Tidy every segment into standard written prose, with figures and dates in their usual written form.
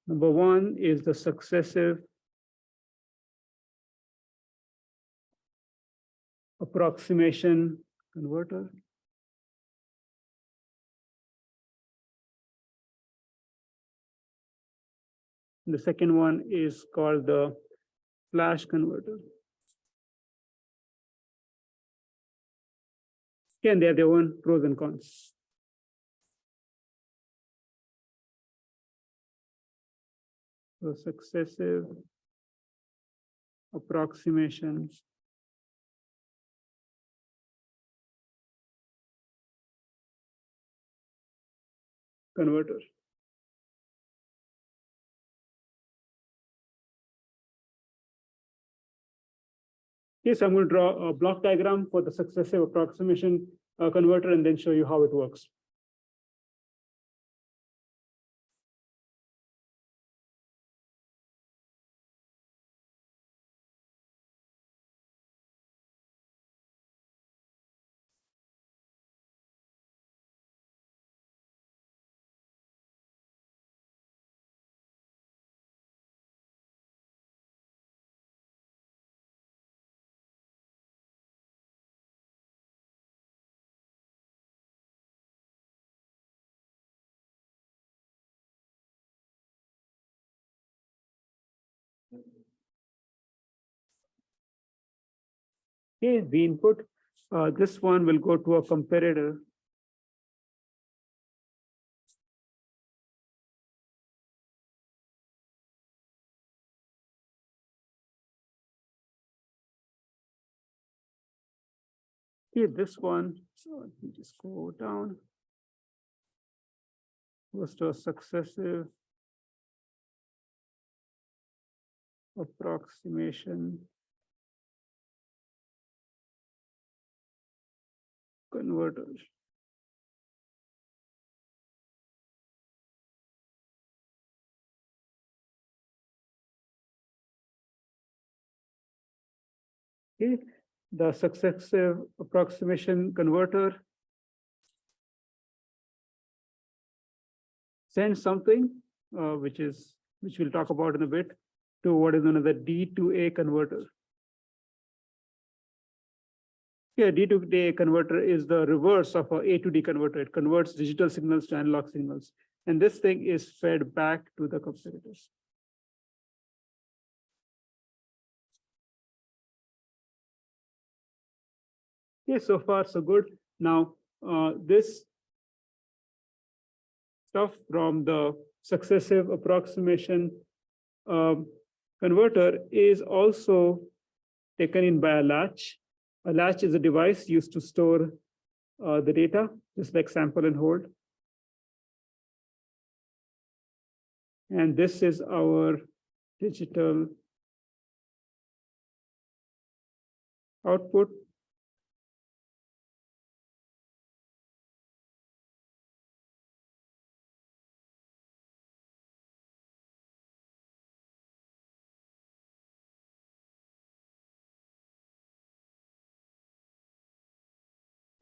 Number one is the successive approximation converter. The second one is called the flash converter. Again, they have their own pros and cons. So successive approximation converter. Okay, so I'm going to draw a block diagram for the successive approximation converter and then show you how it works. Okay, the input, this one will go to a comparator. Okay, this one, so let me just go down, goes to a successive approximation converter. Okay, the successive approximation converter sends something, which we'll talk about in a bit, to what is known as a D to A converter. Yeah, D to A converter is the reverse of a to D converter. It converts digital signals to analog signals. And this thing is fed back to the comparators. Okay, so far so good. Now, this stuff from the successive approximation converter is also taken in by a latch. A latch is a device used to store the data, just like sample and hold. And this is our digital output.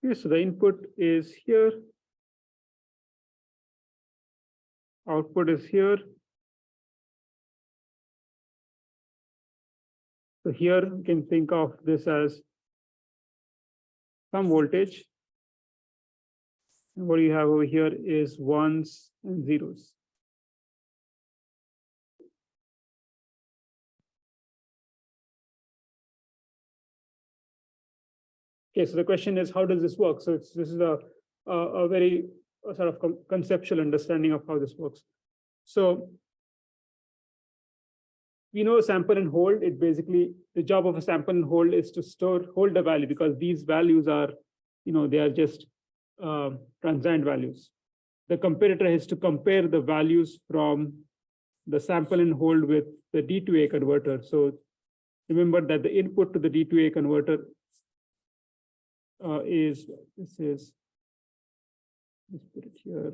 Okay, so the input is here. Output is here. So here you can think of this as some voltage. And what you have over here is ones and zeros. Okay, so the question is, how does this work? So this is a very sort of conceptual understanding of how this works. So we know sample and hold. It basically, the job of a sample and hold is to hold the value, because these values are, they are just transient values. The comparator has to compare the values from the sample and hold with the D to A converter. So remember that the input to the D to A converter let's put it here.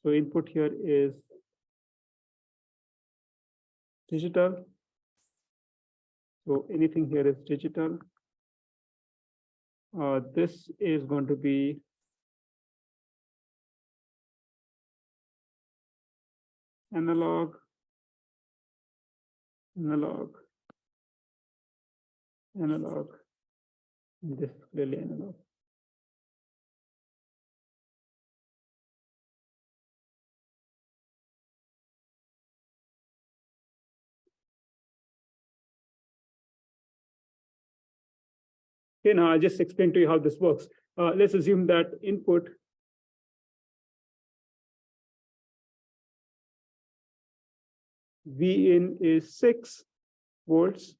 So input here is digital. So anything here is digital. This is going to be analog, analog, analog, and this is clearly analog. Okay, now I just explained to you how this works. Let's assume that input V in is 6 volts.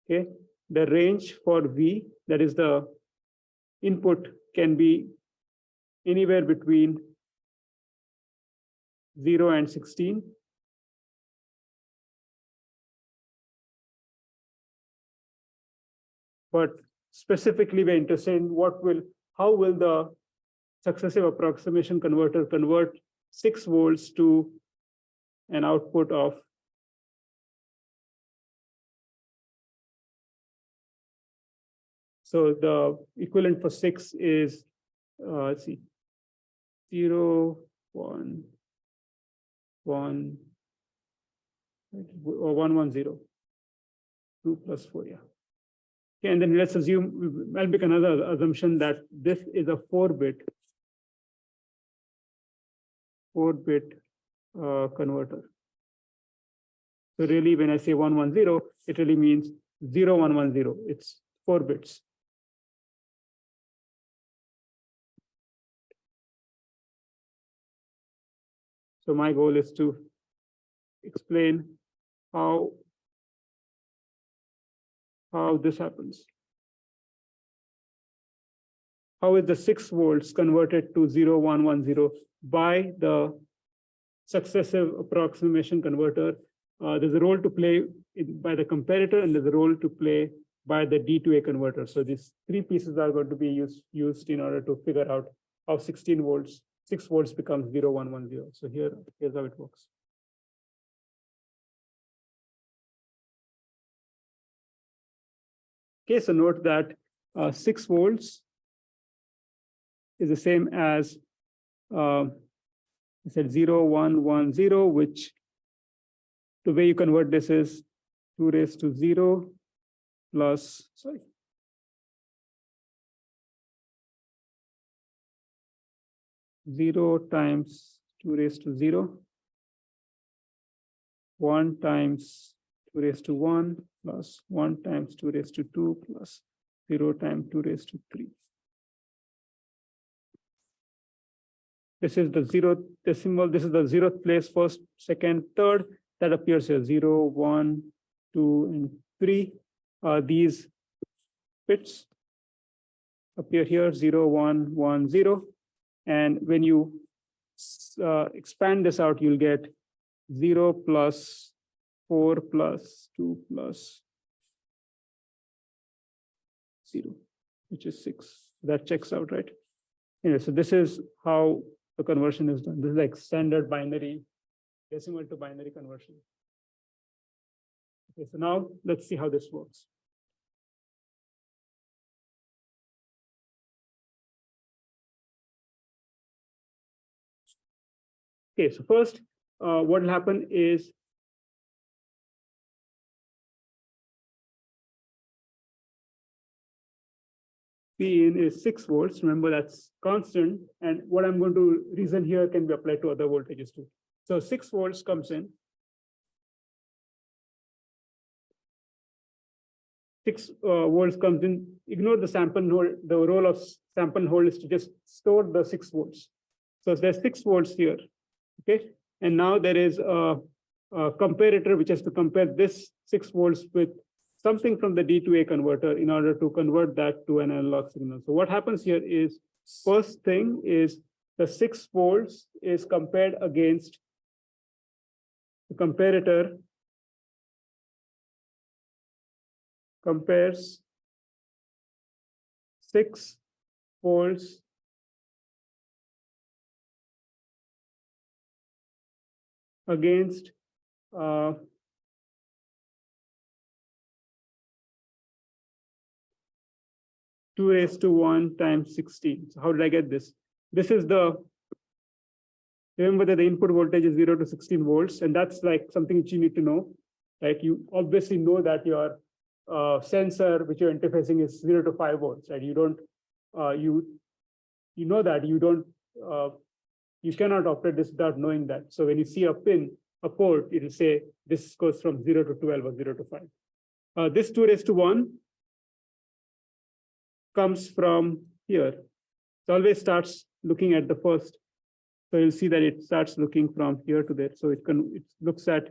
Okay, the range for V, that is the input, can be anywhere between 0 and 16. But specifically, we're interested in how will the successive approximation converter convert 6 volts to an output of so the equivalent for 6 is let's see 0 1 1 or 1 1 0 2 plus 4, yeah. Okay, and then let's assume I'll make another assumption that this is a 4-bit converter. So really, when I say 110, it really means 0110. It's 4 bits. So my goal is to explain how this happens. How is the 6 volts converted to 0110 by the successive approximation converter? There's a role to play by the comparator, and there's a role to play by the D to A converter. So these 3 pieces are going to be used in order to figure out how 6 volts becomes 0110. So here's how it works. Okay, so note that 6 volts is the same as I said 0110, which the way you convert this is 2 raised to 0 plus 0 times 2 raised to 0, 1 times 2 raised to 1 plus 1 times 2 raised to 2 plus 0 times 2 raised to 3. This is the 0th decimal. This is the 0th place, first, second, third. That appears here 0, 1, 2, and 3. These bits appear here 0, 1, 1, 0. And when you expand this out, you'll get 0 plus 4 plus 2 plus 0, which is 6. That checks out, right? Anyway, so this is how the conversion is done. This is like standard binary, decimal to binary conversion. Okay, so now let's see how this works. Okay, so first, what will happen is P in is 6 volts. Remember, that's constant. And what I'm going to reason here can be applied to other voltages too. So 6 volts comes in. 6 volts comes in. Ignore the sample and hold. The role of sample and hold is to just store the 6 volts. So there's 6 volts here. Okay. And now there is a comparator which has to compare this 6 volts with something from the D to A converter in order to convert that to an analog signal. So what happens here is, first thing is the 6 volts is compared against the comparator compares 6 volts against 2 raised to 1 times 16. So how did I get this? This is the Remember that the input voltage is 0 to 16 volts, and that's like something that you need to know. Like you obviously know that your sensor which you're interfacing is 0 to 5 volts, right? You don't, you know that you don't, you cannot operate this without knowing that. So when you see a pin, a port, it will say this goes from 0 to 12 or 0 to 5. This 2 raised to 1 comes from here. It always starts looking at the first. So you'll see that it starts looking from here to there. So it looks at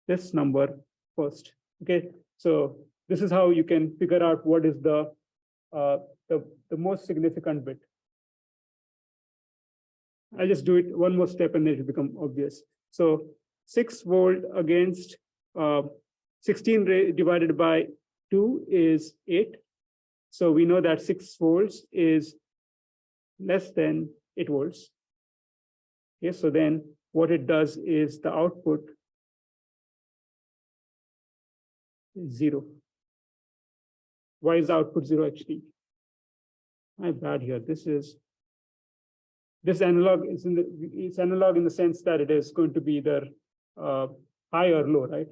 this number first. Okay, so this is how you can figure out what is the most significant bit. I'll just do it one more step and then it will become obvious. So 6 volt against 16 divided by 2 is 8. So we know that 6 volts is less than 8 volts. Okay, so then what it does is the output is 0. Why is the output 0 actually? My bad here. This analog is it's analog in the sense that it is going to be either high or low, right?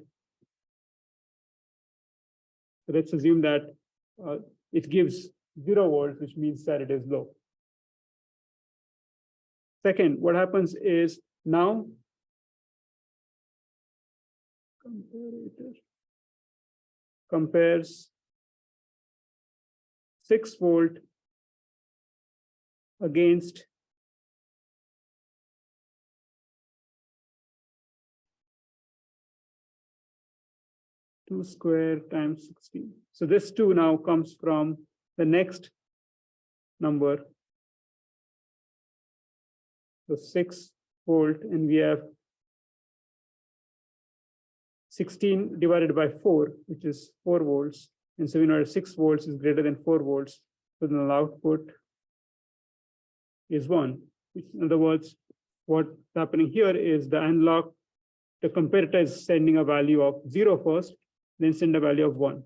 So let's assume that it gives 0 volts, which means that it is low. Second, what happens is now compares 6 volt against 2 square times 16. So this 2 now comes from the next number. So 6 volt, and we have 16 divided by 4, which is 4 volts. And so we know that 6 volts is greater than 4 volts. So then the output is 1. In other words, what's happening here is the analog, the comparator is sending a value of 0 first, then send a value of 1.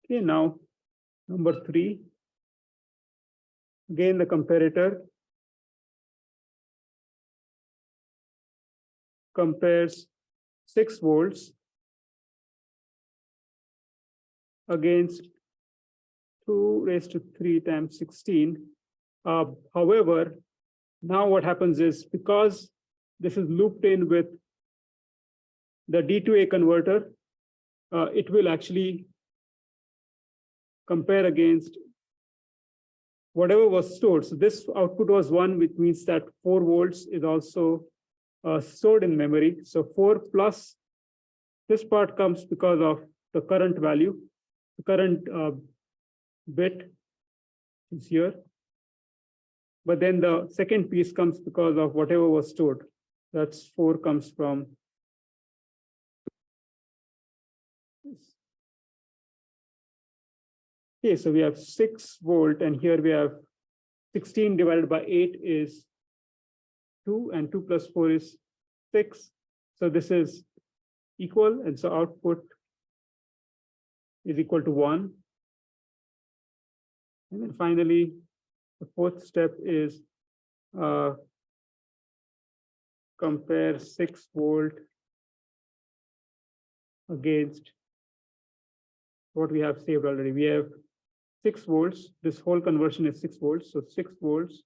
Okay, now number 3. Again, the comparator compares 6 volts against 2 raised to 3 times 16. However, now what happens is, because this is looped in with the D2A converter, it will actually compare against whatever was stored. So this output was 1, which means that 4 volts is also stored in memory. So 4 plus this part comes because of the current value. The current bit is here. But then the second piece comes because of whatever was stored. That's 4 comes from this. Okay, so we have 6 volt, and here we have 16 divided by 8 is 2, and 2 plus 4 is 6. So this is equal, and so output is equal to 1. And then finally, the fourth step is compare 6 volt against what we have saved already. We have 6 volts. This whole conversion is 6 volts. So 6 volts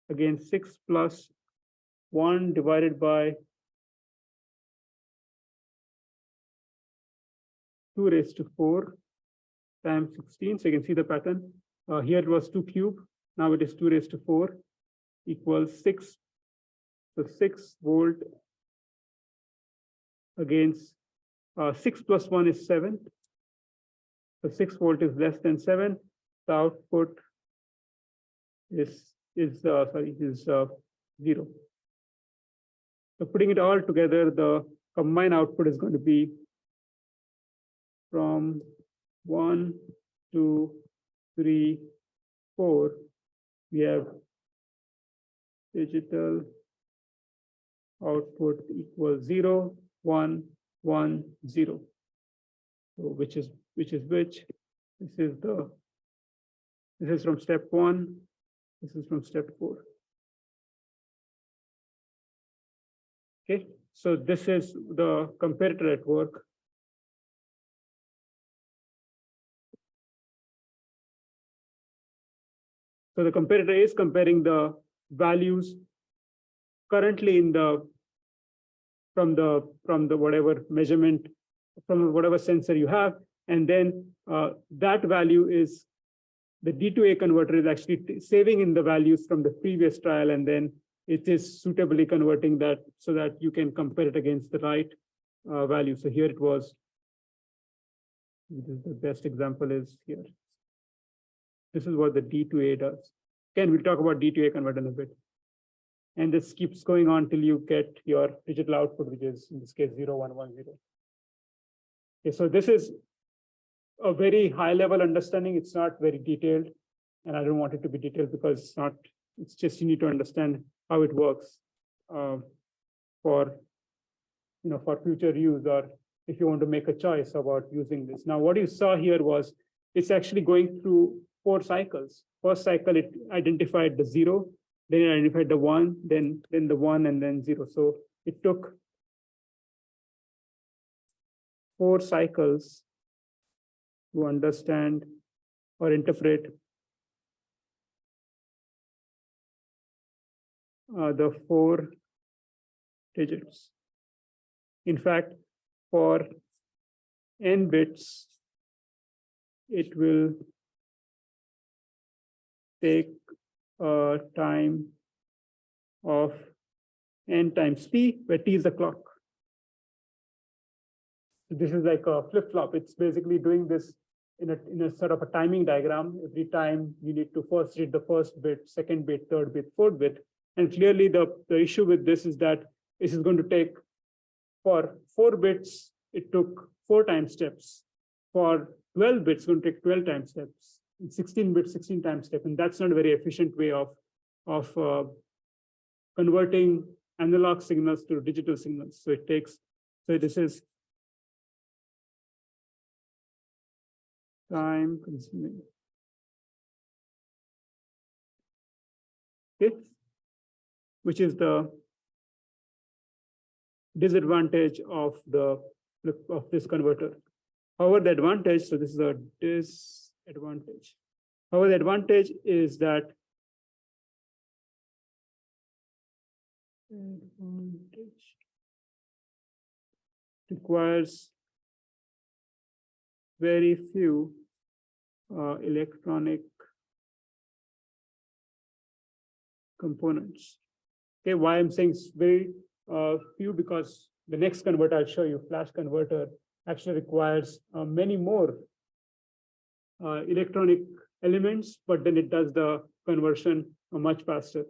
against 6 plus 1 divided by 2 raised to 4 times 16. So you can see the pattern. Here it was 2 cube. Now it is 2 raised to 4 equals 6. So 6 volt against 6 plus 1 is 7. So 6 volt is less than 7. The output is 0. So putting it all together, the combined output is going to be from 1, 2, 3, 4. We have digital output equals 0, 1, 1, 0. So which is which? This is from step 1. This is from step 4. Okay, so this is the comparator at work. So the comparator is comparing the values currently in the from the whatever measurement, from whatever sensor you have, and then that value is the D2A converter is actually saving in the values from the previous trial, and then it is suitably converting that so that you can compare it against the right value. So here it was. The best example is here. This is what the D2A does. Again, we'll talk about D2A converter in a bit. And this keeps going on till you get your digital output, which is in this case 0110. Okay, so this is a very high level understanding. It's not very detailed, and I don't want it to be detailed because it's not. It's just you need to understand how it works for future use, or if you want to make a choice about using this. Now, what you saw here was it's actually going through 4 cycles. First cycle, it identified the 0, then it identified the 1, then the 1, and then 0. So it took 4 cycles to understand or interpret the 4 digits. In fact, for n bits, it will take a time of n times t, where t is the clock. So this is like a flip-flop. It's basically doing this in a sort of a timing diagram. Every time you need to first read the first bit, second bit, third bit, fourth bit. And clearly the issue with this is that this is going to take, for 4 bits, it took 4 time steps. For 12 bits, it's going to take 12 time steps. In 16 bits, 16 time steps. And that's not a very efficient way of converting analog signals to digital signals. So it takes, so this is time consuming. Okay, which is the disadvantage of this converter. However, the advantage, so this is a disadvantage. However, the advantage is that requires very few electronic components. Okay, why I'm saying very few, because the next converter I'll show you, flash converter, actually requires many more electronic elements, but then it does the conversion much faster.